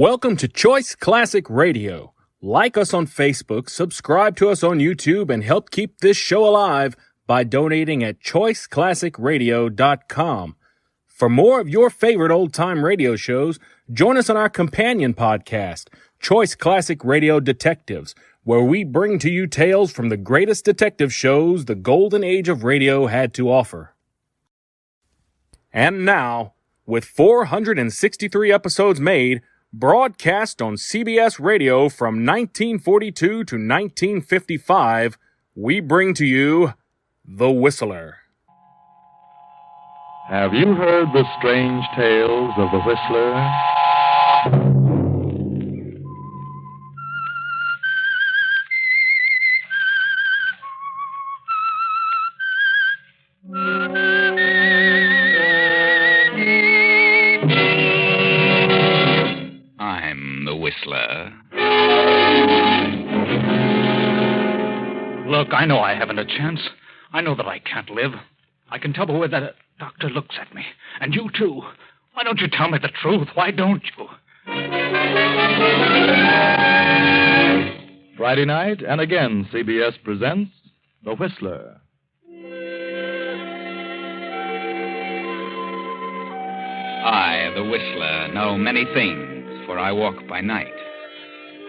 Welcome to Choice Classic Radio. Like us on Facebook, subscribe to us on YouTube, and help keep this show alive by donating at choiceclassicradio.com. For more of your favorite old-time radio shows, join us on our companion podcast, Choice Classic Radio Detectives, where we bring to you tales from the greatest detective shows the golden age of radio had to offer. And now, with 463 episodes made, broadcast on CBS Radio from 1942 to 1955, we bring to you The Whistler. Have you heard the strange tales of the Whistler? I'm the Whistler. Look, I know I haven't a chance. I know that I can't live. I can tell the way that doctor looks at me. And you, too. Why don't you tell me the truth? Why don't you? Friday night, and again, CBS presents The Whistler. I, the Whistler, know many things, for I walk by night.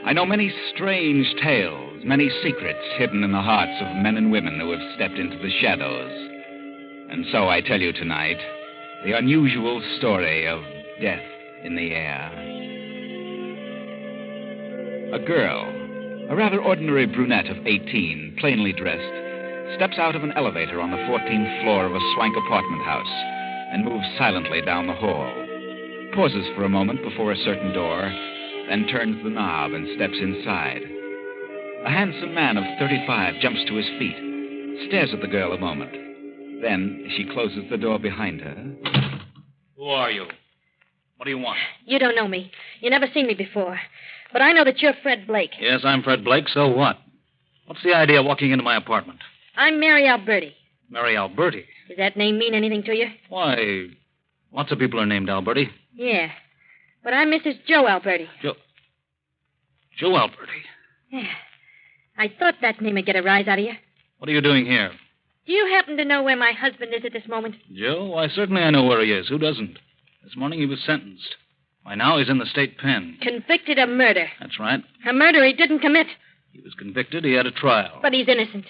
I know many strange tales, many secrets hidden in the hearts of men and women who have stepped into the shadows. And so I tell you tonight the unusual story of death in the air. A girl, a rather ordinary brunette of 18, plainly dressed, steps out of an elevator on the 14th floor of a swank apartment house and moves silently down the hall, pauses for a moment before a certain door, then turns the knob and steps inside. A handsome man of 35 jumps to his feet, stares at the girl a moment. Then she closes the door behind her. Who are you? What do you want? You don't know me. You never seen me before. But I know that you're Fred Blake. Yes, I'm Fred Blake, so what? What's the idea of walking into my apartment? I'm Mary Alberti. Mary Alberti? Does that name mean anything to you? Why, lots of people are named Alberti. Yeah. But I'm Mrs. Joe Alberti. Joe Alberti? Yeah. I thought that name would get a rise out of you. What are you doing here? Do you happen to know where my husband is at this moment? Joe? Why, certainly I know where he is. Who doesn't? This morning he was sentenced. Why, now he's in the state pen. Convicted of murder. That's right. A murder he didn't commit. He was convicted. He had a trial. But he's innocent.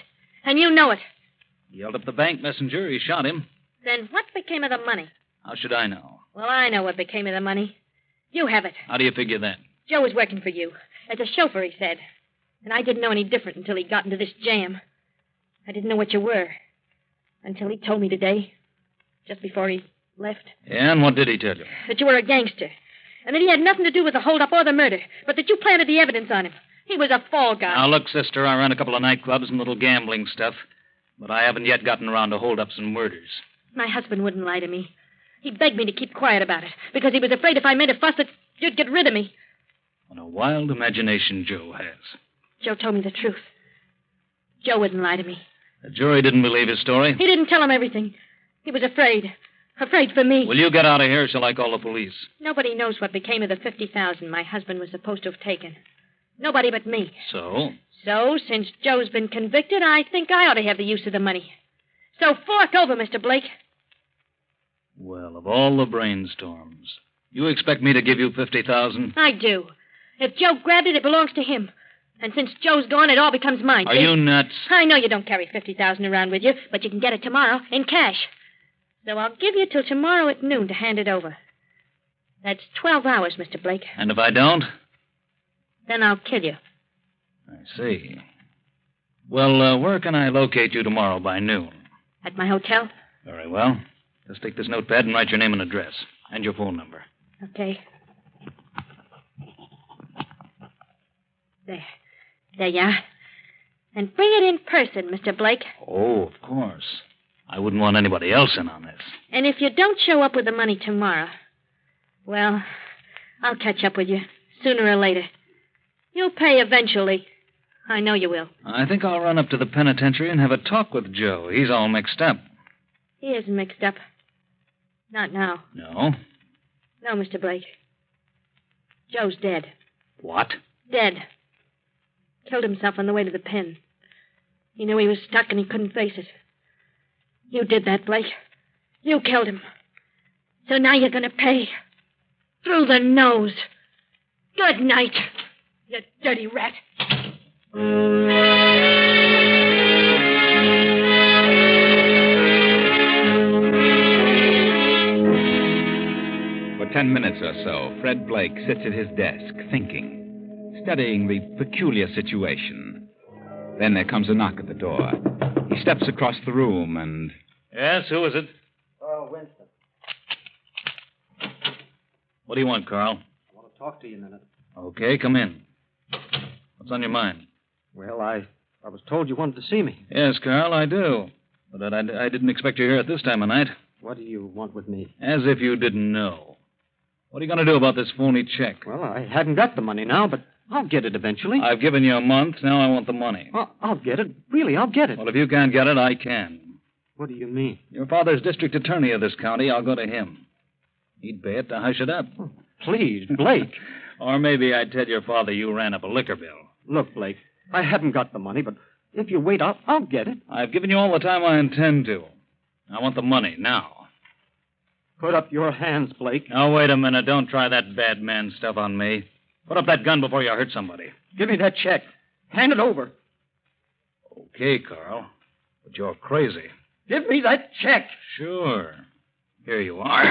And you know it. He held up the bank messenger. He shot him. Then what became of the money? How should I know? Well, I know what became of the money. You have it. How do you figure that? Joe was working for you. As a chauffeur, he said. And I didn't know any different until he got into this jam. I didn't know what you were. Until he told me today. Just before he left. Yeah, and what did he tell you? That you were a gangster. And that he had nothing to do with the holdup or the murder. But that you planted the evidence on him. He was a fall guy. Now, look, sister, I ran a couple of nightclubs and little gambling stuff. But I haven't yet gotten around to holdups and murders. My husband wouldn't lie to me. He begged me to keep quiet about it. Because he was afraid if I made a fuss that you'd get rid of me. What a wild imagination Joe has. Joe told me the truth. Joe wouldn't lie to me. The jury didn't believe his story. He didn't tell him everything. He was afraid. Afraid for me. Will you get out of here or shall I call the police? Nobody knows what became of the $50,000 my husband was supposed to have taken. Nobody but me. So? So, since Joe's been convicted, I think I ought to have the use of the money. So fork over, Mr. Blake. Well, of all the brainstorms, you expect me to give you $50,000? I do. If Joe grabbed it, it belongs to him. And since Joe's gone, it all becomes mine. Are you nuts? I know you don't carry $50,000 around with you, but you can get it tomorrow in cash. So I'll give you till tomorrow at noon to hand it over. That's 12 hours, Mr. Blake. And if I don't? Then I'll kill you. I see. Well, where can I locate you tomorrow by noon? At my hotel? Very well. Just take this notepad and write your name and address. And your phone number. Okay. There. There you are. And bring it in person, Mr. Blake. Oh, of course. I wouldn't want anybody else in on this. And if you don't show up with the money tomorrow, well, I'll catch up with you sooner or later. You'll pay eventually. I know you will. I think I'll run up to the penitentiary and have a talk with Joe. He's all mixed up. He isn't mixed up. Not now. No? No, Mr. Blake. Joe's dead. What? Dead. Killed himself on the way to the pen. He knew he was stuck and he couldn't face it. You did that, Blake. You killed him. So now you're going to pay. Through the nose. Good night, you dirty rat. For 10 minutes or so, Fred Blake sits at his desk, thinking, studying the peculiar situation. Then there comes a knock at the door. He steps across the room and... Yes, who is it? Oh, Winston. What do you want, Carl? I want to talk to you a minute. Okay, come in. What's on your mind? Well, I was told you wanted to see me. Yes, Carl, I do. But I didn't expect you here at this time of night. What do you want with me? As if you didn't know. What are you going to do about this phony check? Well, I hadn't got the money now, but I'll get it eventually. I've given you a month. Now I want the money. I'll get it. Really, I'll get it. Well, if you can't get it, I can. What do you mean? Your father's district attorney of this county. I'll go to him. He'd pay it to hush it up. Oh, please, Blake. Or maybe I'd tell your father you ran up a liquor bill. Look, Blake, I haven't got the money, but if you wait, I'll get it. I've given you all the time I intend to. I want the money now. Put up your hands, Blake. Now, wait a minute. Don't try that bad man stuff on me. Put up that gun before you hurt somebody. Give me that check. Hand it over. Okay, Carl. But you're crazy. Give me that check. Sure. Here you are.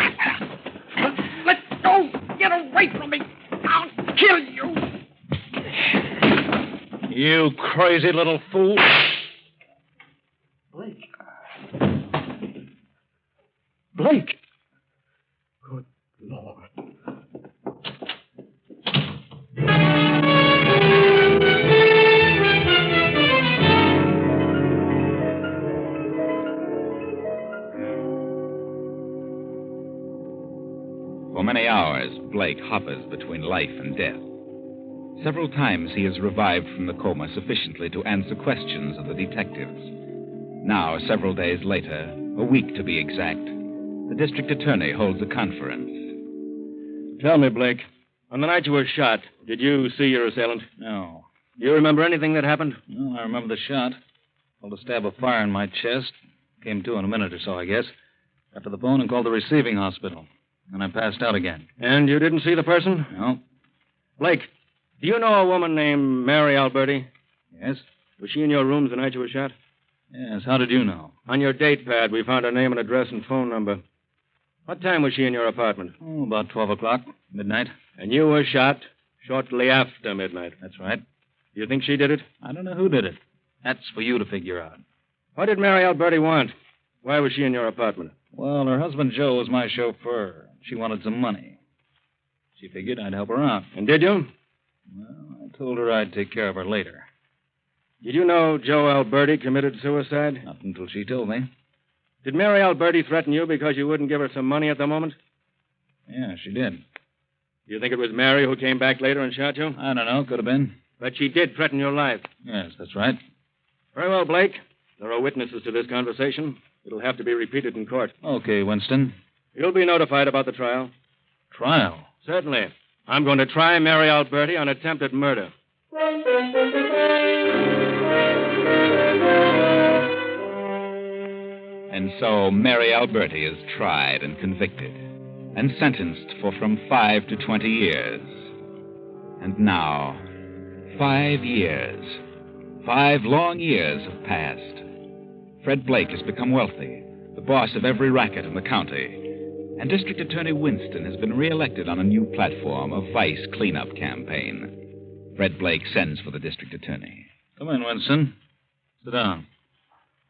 Let go. Get away from me. I'll kill you. You crazy little fool. Blake. Blake. Good Lord. For many hours, Blake hovers between life and death. Several times he is revived from the coma sufficiently to answer questions of the detectives. Now, several days later, a week to be exact, the district attorney holds a conference. Tell me, Blake, on the night you were shot, did you see your assailant? No. Do you remember anything that happened? Well, I remember the shot. Felt a stab of fire in my chest. Came to in a minute or so, I guess. Got to the phone and called the receiving hospital. Then I passed out again. And you didn't see the person? No. Blake, do you know a woman named Mary Alberti? Yes? Was she in your rooms the night you were shot? Yes. How did you know? On your date pad, we found her name and address and phone number. What time was she in your apartment? Oh, about 12 o'clock, midnight. And you were shot shortly after midnight. That's right. You think she did it? I don't know who did it. That's for you to figure out. What did Mary Alberti want? Why was she in your apartment? Well, her husband Joe was my chauffeur. She wanted some money. She figured I'd help her out. And did you? Well, I told her I'd take care of her later. Did you know Joe Alberti committed suicide? Not until she told me. Did Mary Alberti threaten you because you wouldn't give her some money at the moment? Yeah, she did. Do you think it was Mary who came back later and shot you? I don't know. Could have been. But she did threaten your life. Yes, that's right. Very well, Blake. There are witnesses to this conversation. It'll have to be repeated in court. Okay, Winston. You'll be notified about the trial. Trial? Certainly. I'm going to try Mary Alberti on attempted murder. And so Mary Alberti is tried and convicted and sentenced for from 5 to 20 years. And now, 5 years. 5 long years have passed. Fred Blake has become wealthy, the boss of every racket in the county. And District Attorney Winston has been reelected on a new platform, a vice cleanup campaign. Fred Blake sends for the district attorney. Come in, Winston. Sit down.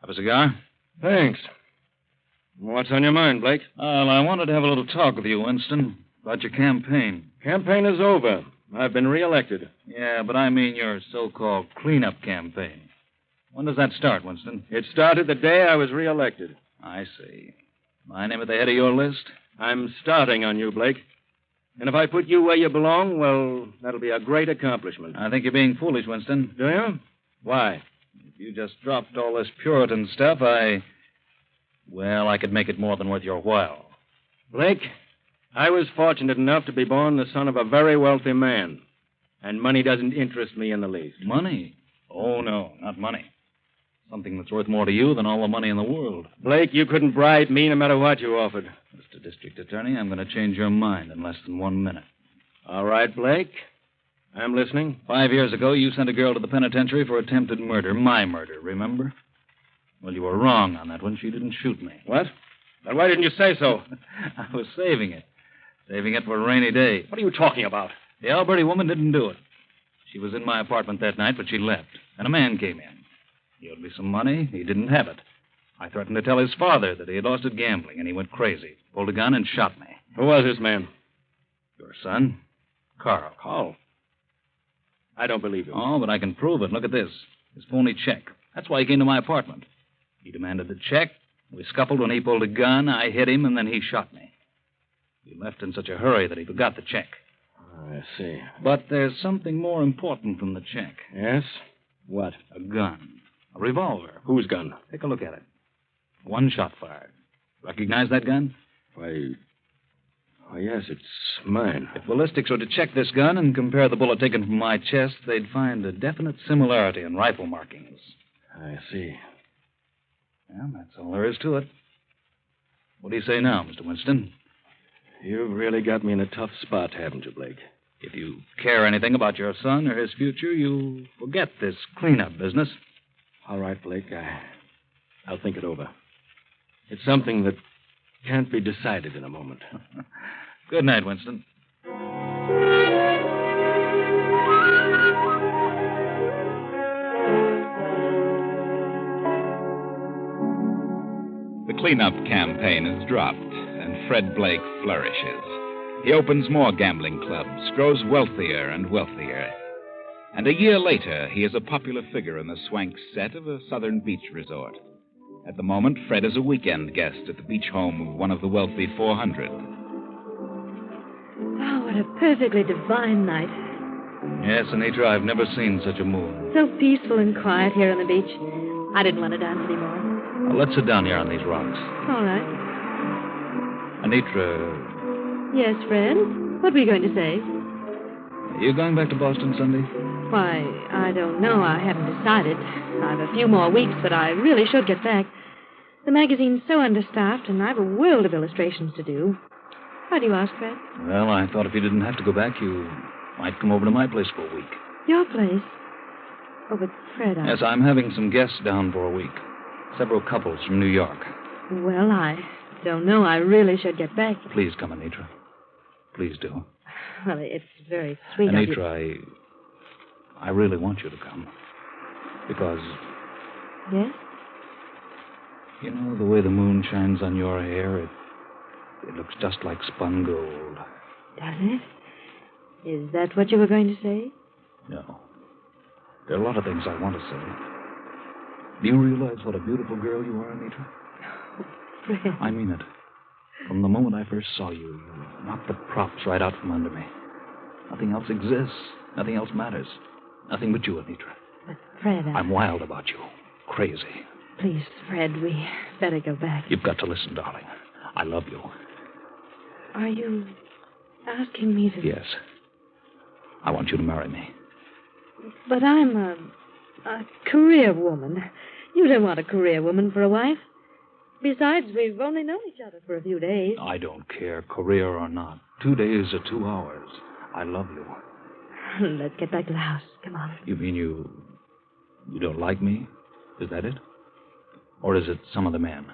Have a cigar? Thanks. What's on your mind, Blake? Well, I wanted to have a little talk with you, Winston, about your campaign. Campaign is over. I've been reelected. Yeah, but I mean your so-called cleanup campaign. When does that start, Winston? It started the day I was reelected. I see. My name at the head of your list? I'm starting on you, Blake. And if I put you where you belong, well, that'll be a great accomplishment. I think you're being foolish, Winston. Do you? Why? If you just dropped all this Puritan stuff, I could make it more than worth your while. Blake, I was fortunate enough to be born the son of a very wealthy man. And money doesn't interest me in the least. Money? Oh, no, not money. Something that's worth more to you than all the money in the world. Blake, you couldn't bribe me no matter what you offered. Mr. District Attorney, I'm going to change your mind in less than 1 minute. All right, Blake. I'm listening. 5 years ago, you sent a girl to the penitentiary for attempted murder. My murder, remember? Well, you were wrong on that one. She didn't shoot me. What? Then why didn't you say so? I was saving it. Saving it for a rainy day. What are you talking about? The Alberti woman didn't do it. She was in my apartment that night, but she left. And a man came in. He owed me some money. He didn't have it. I threatened to tell his father that he had lost at gambling, and he went crazy. Pulled a gun and shot me. Who was this man? Your son, Carl. Carl. I don't believe you. Oh, but I can prove it. Look at this. His phony check. That's why he came to my apartment. He demanded the check. We scuffled when he pulled a gun. I hit him, and then he shot me. He left in such a hurry that he forgot the check. I see. But there's something more important than the check. Yes? What? A gun. A revolver. Whose gun? Take a look at it. One shot fired. Recognize that gun? Why, yes, it's mine. If ballistics were to check this gun and compare the bullet taken from my chest, they'd find a definite similarity in rifle markings. I see. Well, that's all there is to it. What do you say now, Mr. Winston? You've really got me in a tough spot, haven't you, Blake? If you care anything about your son or his future, you forget this cleanup business. All right, Blake, I'll think it over. It's something that can't be decided in a moment. Good night, Winston. The cleanup campaign is dropped, and Fred Blake flourishes. He opens more gambling clubs, grows wealthier and wealthier. And a year later, he is a popular figure in the swank set of a southern beach resort. At the moment, Fred is a weekend guest at the beach home of one of the wealthy 400. Oh, what a perfectly divine night. Yes, Anitra, I've never seen such a moon. So peaceful and quiet here on the beach. I didn't want to dance anymore. Well, let's sit down here on these rocks. All right. Anitra, Yes, Fred? What were you going to say? are you going back to Boston Sunday? Why, I don't know. I haven't decided. I've a few more weeks, but I really should get back. The magazine's so understaffed, and I've a world of illustrations to do. Why do you ask, Fred? Well, I thought if you didn't have to go back, you might come over to my place for a week. Your place? Oh, but Fred, Yes, I'm having some guests down for a week. Several couples from New York. Well, I don't know. I really should get back. Please come, Anitra. Please do. Well, it's very sweet of you. Anitra, I really want you to come. Because, Yes? you know, the way the moon shines on your hair, it looks just like spun gold. Does it? Is that what you were going to say? No. There are a lot of things I want to say. Do you realize what a beautiful girl you are, Anitra? Fred. I mean it. From the moment I first saw you, you knocked the props right out from under me. Nothing else exists. Nothing else matters. Nothing but you, Anitra. But, Fred, I'm wild about you. Crazy. Please, Fred, we better go back. You've got to listen, darling. I love you. Are you asking me to... Yes. I want you to marry me. But I'm a career woman. You don't want a career woman for a wife. Besides, we've only known each other for a few days. I don't care, career or not. 2 days or 2 hours. I love you. Let's get back to the house. Come on. You mean you don't like me? Is that it? Or is it some other man?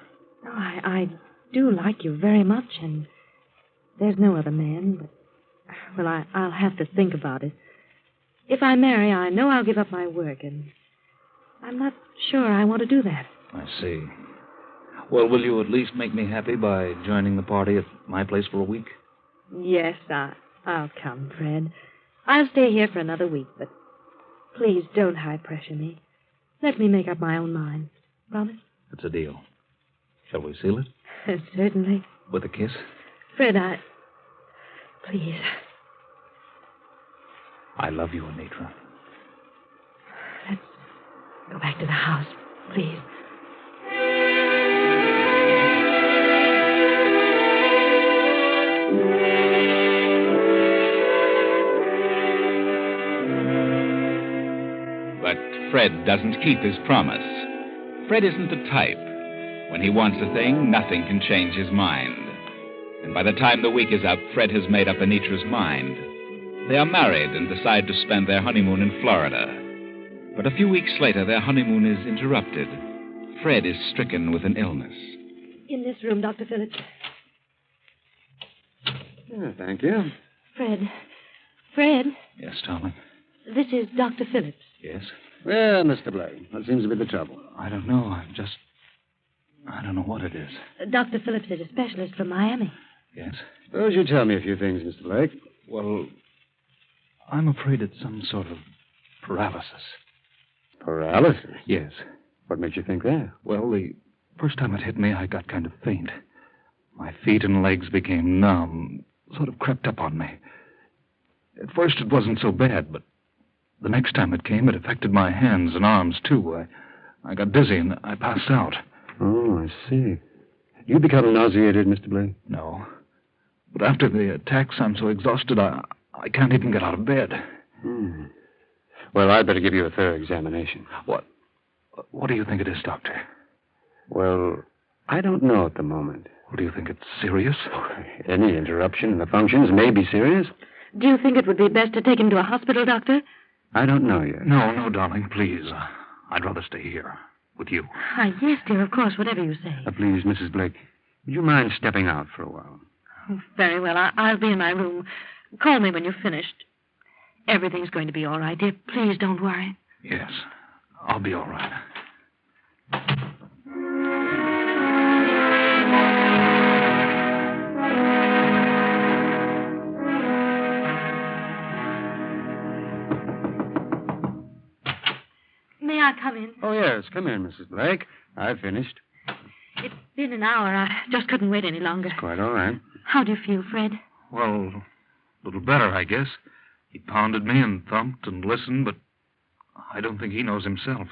No, I do like you very much, and there's no other man, but... Well, I'll have to think about it. If I marry, I know I'll give up my work, and I'm not sure I want to do that. I see. Well, will you at least make me happy by joining the party at my place for a week? Yes, I'll come, Fred. I'll stay here for another week, but please don't high-pressure me. Let me make up my own mind. Promise? It's a deal. Shall we seal it? Certainly. With a kiss? Fred, Please. I love you, Anitra. Let's go back to the house, please. But Fred doesn't keep his promise. Fred isn't the type. When he wants a thing, nothing can change his mind. And by the time the week is up, Fred has made up Anitra's mind. They are married and decide to spend their honeymoon in Florida. But a few weeks later, their honeymoon is interrupted. Fred is stricken with an illness. In this room, Dr. Phillips. Thank you. Fred, Yes, darling. this is Dr. Phillips. Yes? Well, Mr. Blake, what seems to be the trouble? I don't know. I don't know what it is. Dr. Phillips is a specialist from Miami. Yes? Suppose you tell me a few things, Mr. Blake. Well, I'm afraid it's some sort of paralysis. Paralysis? Yes. What makes you think that? Well, the first time it hit me, I got kind of faint. My feet and legs became numb, sort of crept up on me. At first, it wasn't so bad, but the next time it came, it affected my hands and arms, too. I got dizzy and I passed out. Oh, I see. You become nauseated, Mr. Blake? No. But after the attacks, I'm so exhausted, I can't even get out of bed. Well, I'd better give you a thorough examination. What do you think it is, Doctor? Well, I don't know at the moment. What, do you think it's serious? Any interruption in the functions may be serious. Do you think it would be best to take him to a hospital, Doctor? I don't know yet. No, darling, please. I'd rather stay here with you. Yes, dear, of course, whatever you say. Please, Mrs. Blake, would you mind stepping out for a while? Oh, very well. I'll be in my room. Call me when you've finished. Everything's going to be all right, dear. Please don't worry. Yes, I'll be all right. May I come in? Oh, yes. Come in, Mrs. Blake. I've finished. It's been an hour. I just couldn't wait any longer. Quite all right. How do you feel, Fred? Well, a little better, I guess. He pounded me and thumped and listened, but I don't think he knows himself.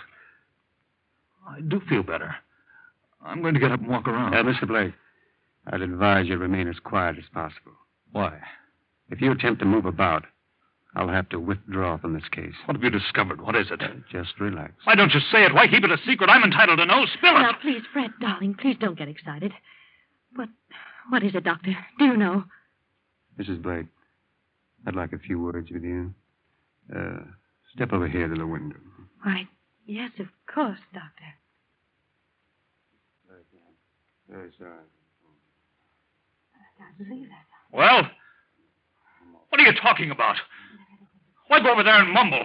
I do feel better. I'm going to get up and walk around. Mr. Blake, I'd advise you remain as quiet as possible. Why? If you attempt to move about, I'll have to withdraw from this case. What have you discovered? What is it? Just relax. Why don't you say it? Why keep it a secret? I'm entitled to know. Spill it! Now, please, Fred, darling, please don't get excited. What is it, Doctor? Do you know? Mrs. Blake, I'd like a few words with you. Step over here to the window. Why, yes, of course, Doctor. Very sorry. I can't believe that. Well, what are you talking about? Why go over there and mumble?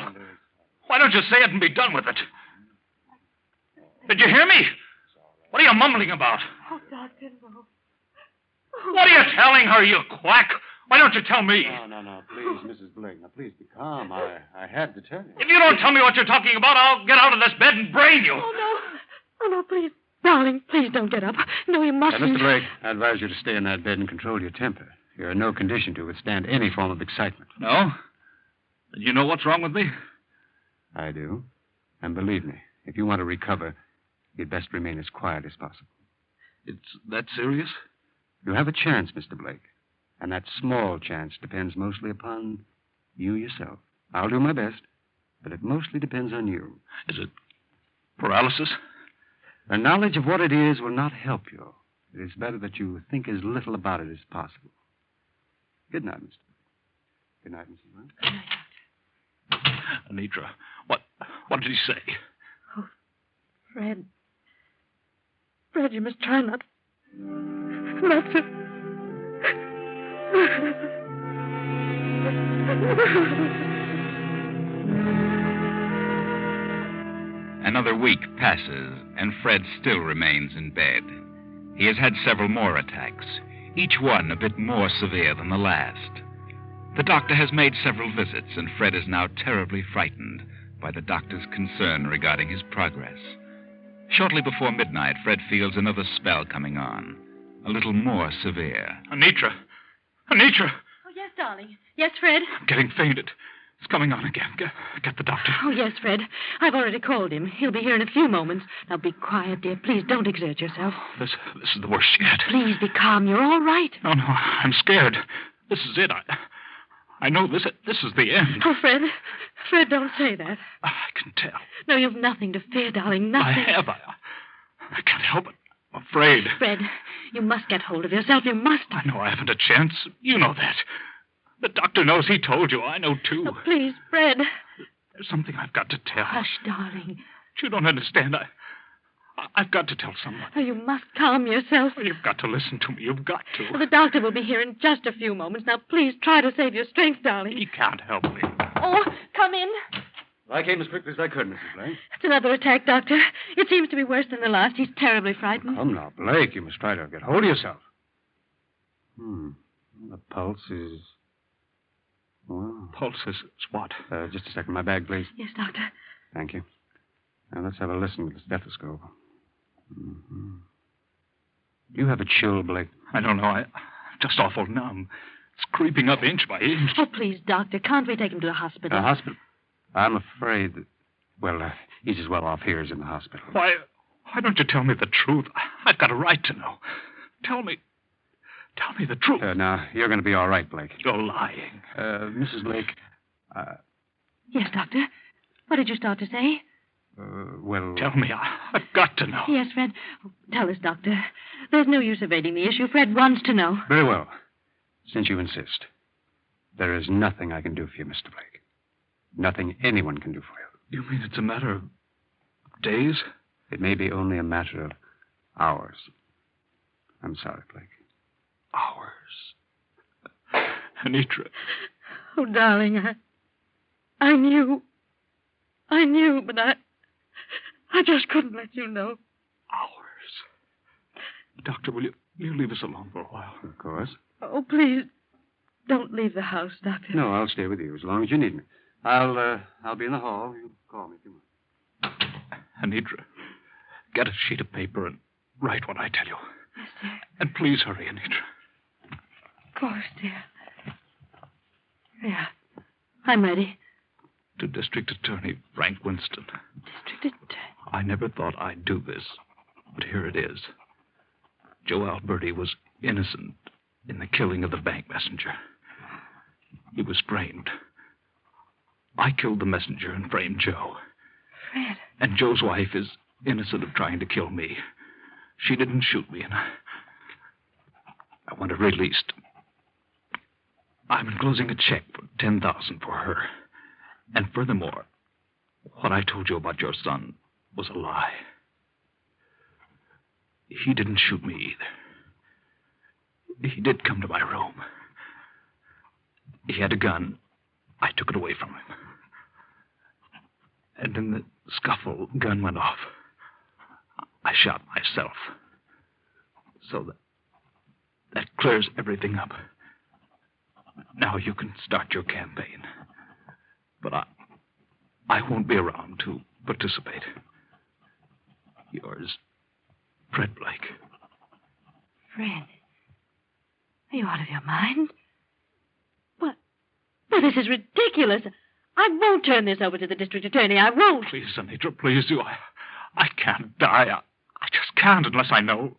Why don't you say it and be done with it? Did you hear me? What are you mumbling about? Oh, Doctor, no. What are you telling her, you quack? Why don't you tell me? No. Please, Mrs. Blake. Now, please be calm. I had to tell you. If you don't tell me what you're talking about, I'll get out of this bed and brain you. Oh, no, please. Darling, please don't get up. No, you mustn't. Mr. Blake, I advise you to stay in that bed and control your temper. You're in no condition to withstand any form of excitement. No? Then you know what's wrong with me? I do. And believe me, if you want to recover, you'd best remain as quiet as possible. It's that serious? You have a chance, Mr. Blake. And that small chance depends mostly upon you yourself. I'll do my best, but it mostly depends on you. Is it paralysis? The knowledge of what it is will not help you. It is better that you think as little about it as possible. Good night, Mr. Blake. Good night, Mrs. Blake. Anitra, what did he say? Oh, Fred, you must try not to... Another week passes, and Fred still remains in bed. He has had several more attacks, each one a bit more severe than the last. The doctor has made several visits, and Fred is now terribly frightened by the doctor's concern regarding his progress. Shortly before midnight, Fred feels another spell coming on, a little more severe. Anitra! Oh, yes, darling. Yes, Fred? I'm getting fainted. It's coming on again. Get the doctor. Oh, yes, Fred. I've already called him. He'll be here in a few moments. Now, be quiet, dear. Please don't exert yourself. This is the worst yet. Please be calm. You're all right. No, I'm scared. This is it. I know this is the end. Oh, Fred, don't say that. I can tell. No, you've nothing to fear, darling, nothing. I have. I can't help it. I'm afraid. Fred, you must get hold of yourself. You must. I know I haven't a chance. You know that. The doctor knows. He told you. I know, too. Oh, please, Fred. There's something I've got to tell. Hush, darling. You don't understand. I've got to tell someone. Oh, you must calm yourself. You've got to listen to me. You've got to. Well, the doctor will be here in just a few moments. Now, please try to save your strength, darling. He can't help me. Oh, come in. I came as quickly as I could, Mrs. Blake. It's another attack, Doctor. It seems to be worse than the last. He's terribly frightened. Come now, Blake. You must try to get hold of yourself. The pulse is... Well... Pulse is what? Just a second. My bag, please. Yes, Doctor. Thank you. Now, let's have a listen with the stethoscope. Mm-hmm. Do you have a chill, Blake? I don't know. I'm just awful numb. It's creeping up inch by inch. Oh, please, Doctor. Can't we take him to the hospital? A hospital? I'm afraid that... Well, he's as well off here as in the hospital. Why don't you tell me the truth? I've got a right to know. Tell me the truth. Now, you're going to be all right, Blake. You're lying. Mrs. Blake, Yes, Doctor. What did you start to say? well... Tell me. I've got to know. Yes, Fred. Oh, tell us, Doctor. There's no use evading the issue. Fred wants to know. Very well. Since you insist, there is nothing I can do for you, Mr. Blake. Nothing anyone can do for you. You mean it's a matter of days? It may be only a matter of hours. I'm sorry, Blake. Hours. Anitra. Oh, darling, I knew. I knew, but I just couldn't let you know. Hours. Doctor, will you leave us alone for a while? Of course. Oh, please, don't leave the house, Doctor. No, I'll stay with you as long as you need me. I'll be in the hall. You call me if you want. Anitra, get a sheet of paper and write what I tell you. Yes, dear. And please hurry, Anitra. Of course, dear. Yeah, I'm ready. To District Attorney Frank Winston. District Attorney. I never thought I'd do this, but here it is. Joe Alberti was innocent in the killing of the bank messenger. He was framed. I killed the messenger and framed Joe. Fred. And Joe's wife is innocent of trying to kill me. She didn't shoot me, and I want her released. I'm enclosing a check for $10,000 for her. And furthermore, what I told you about your son was a lie. He didn't shoot me either. He did come to my room. He had a gun. I took it away from him. And in the scuffle, the gun went off. I shot myself. So that clears everything up. Now you can start your campaign. But I won't be around to participate. Yours, Fred Blake. Fred, are you out of your mind? What? Well, this is ridiculous. I won't turn this over to the district attorney. I won't. Please, Anitra, please do. I can't die. I just can't unless I know.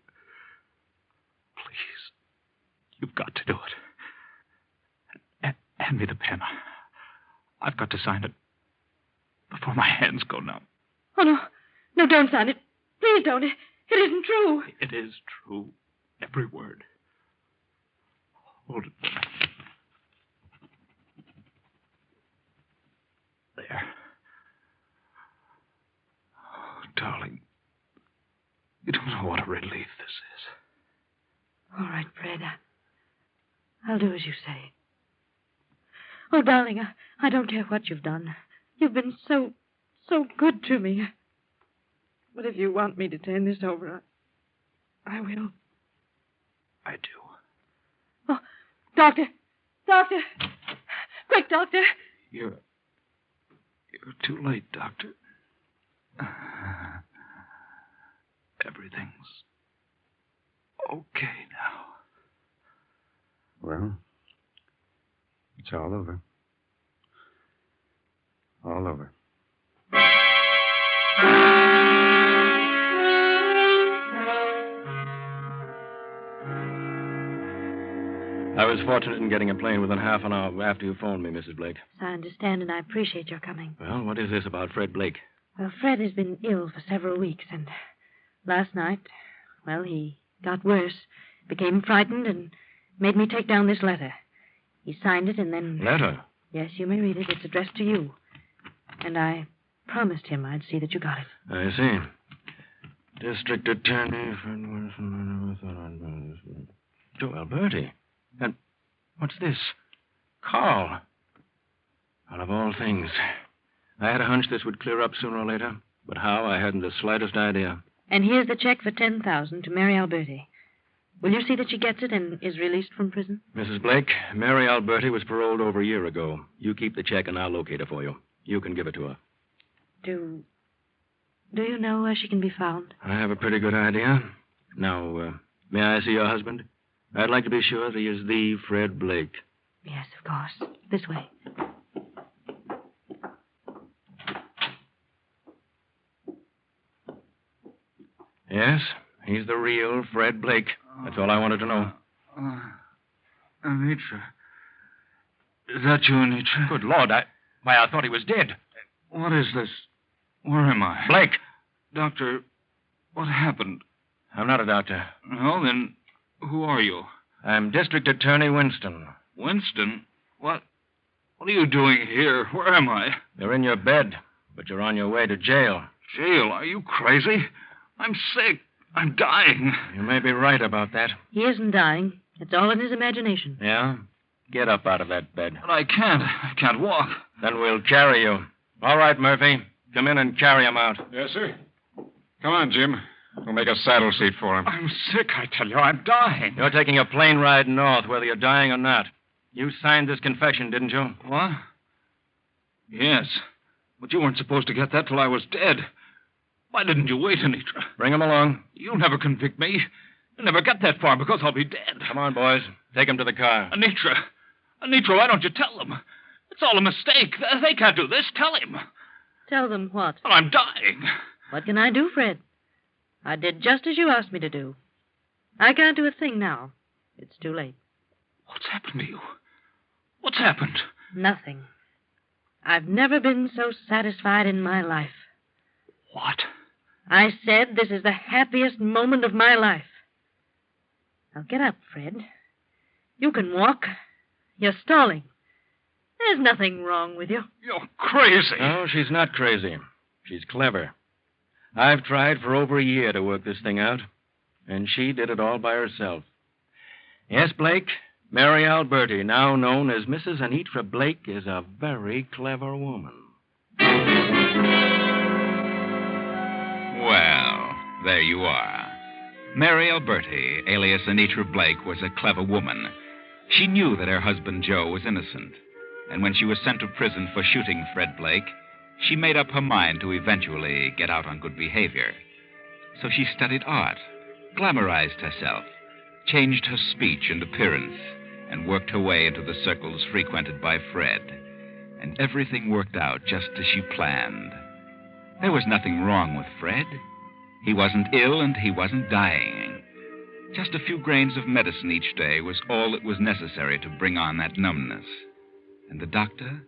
Please. You've got to do it. Hand me the pen. I've got to sign it before my hands go numb. Oh, no. No, don't sign it. Please don't. It isn't true. It is true. Every word. Hold it. There. Oh, darling. You don't know what a relief this is. All right, Fred. I'll do as you say. Oh, darling, I don't care what you've done. You've been so good to me. But if you want me to turn this over, I will. I do. Oh, Doctor! Doctor! Quick, Doctor! You're too late, Doctor. Everything's okay now. Well, it's all over. All over. was fortunate in getting a plane within half an hour after you phoned me, Mrs. Blake. I understand, and I appreciate your coming. Well, what is this about Fred Blake? Well, Fred has been ill for several weeks, and last night, well, he got worse, became frightened, and made me take down this letter. He signed it and then... Letter? Yes, you may read it. It's addressed to you. And I promised him I'd see that you got it. I see. District Attorney Fred Wilson, Joe Alberti. And what's this? Carl. Well, of all things. I had a hunch this would clear up sooner or later, but how, I hadn't the slightest idea. And here's the check for $10,000 to Mary Alberti. Will you see that she gets it and is released from prison? Mrs. Blake, Mary Alberti was paroled over a year ago. You keep the check and I'll locate her for you. You can give it to her. Do you know where she can be found? I have a pretty good idea. Now, may I see your husband? I'd like to be sure that he is the Fred Blake. Yes, of course. This way. Yes, he's the real Fred Blake. That's all I wanted to know. Anitra. Is that you, Anitra? Good Lord, I thought he was dead. What is this? Where am I? Blake! Doctor, what happened? I'm not a doctor. Well, then, who are you? I'm District Attorney Winston. Winston? What are you doing here? Where am I? You're in your bed, but you're on your way to jail. Jail? Are you crazy? I'm sick. I'm dying. You may be right about that. He isn't dying. It's all in his imagination. Yeah? Get up out of that bed. But I can't. I can't walk. Then we'll carry you. All right, Murphy. Come in and carry him out. Yes, sir. Come on, Jim. We'll make a saddle seat for him. I'm sick, I tell you. I'm dying. You're taking a plane ride north, whether you're dying or not. You signed this confession, didn't you? What? Yes. But you weren't supposed to get that till I was dead. Why didn't you wait, Anitra? Bring him along. You'll never convict me. You'll never get that far because I'll be dead. Come on, boys. Take him to the car. Anitra, why don't you tell them? It's all a mistake. They can't do this. Tell him. Tell them what? Well, I'm dying. What can I do, Fred? I did just as you asked me to do. I can't do a thing now. It's too late. What's happened to you? What's happened? Nothing. I've never been so satisfied in my life. What? I said this is the happiest moment of my life. Now get up, Fred. You can walk. You're stalling. There's nothing wrong with you. You're crazy. No, she's not crazy. She's clever. I've tried for over a year to work this thing out, and she did it all by herself. Yes, Blake, Mary Alberti, now known as Mrs. Anitra Blake, is a very clever woman. Well, there you are. Mary Alberti, alias Anitra Blake, was a clever woman. She knew that her husband Joe was innocent, and when she was sent to prison for shooting Fred Blake, she made up her mind to eventually get out on good behavior. So she studied art, glamorized herself, changed her speech and appearance, and worked her way into the circles frequented by Fred. And everything worked out just as she planned. There was nothing wrong with Fred. He wasn't ill and he wasn't dying. Just a few grains of medicine each day was all that was necessary to bring on that numbness. And the doctor?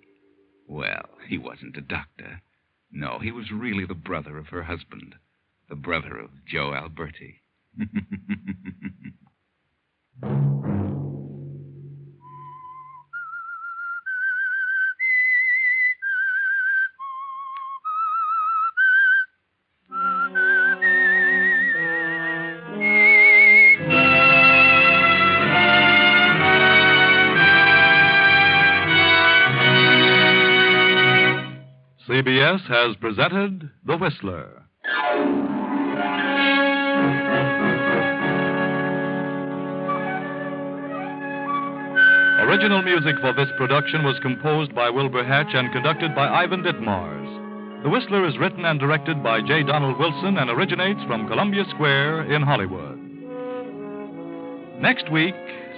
Well, he wasn't a doctor. No, he was really the brother of her husband, the brother of Joe Alberti. CBS has presented The Whistler. Original music for this production was composed by Wilbur Hatch and conducted by Ivan Ditmars. The Whistler is written and directed by J. Donald Wilson and originates from Columbia Square in Hollywood. Next week,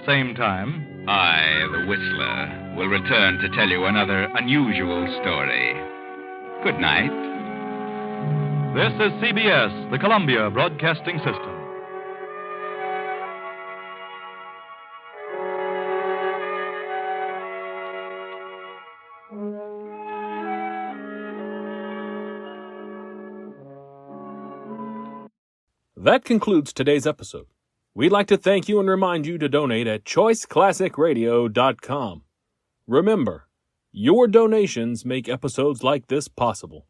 same time, I, the Whistler, will return to tell you another unusual story. Good night. this is CBS, the Columbia Broadcasting System. That concludes today's episode. We'd like to thank you and remind you to donate at choiceclassicradio.com. Remember, your donations make episodes like this possible.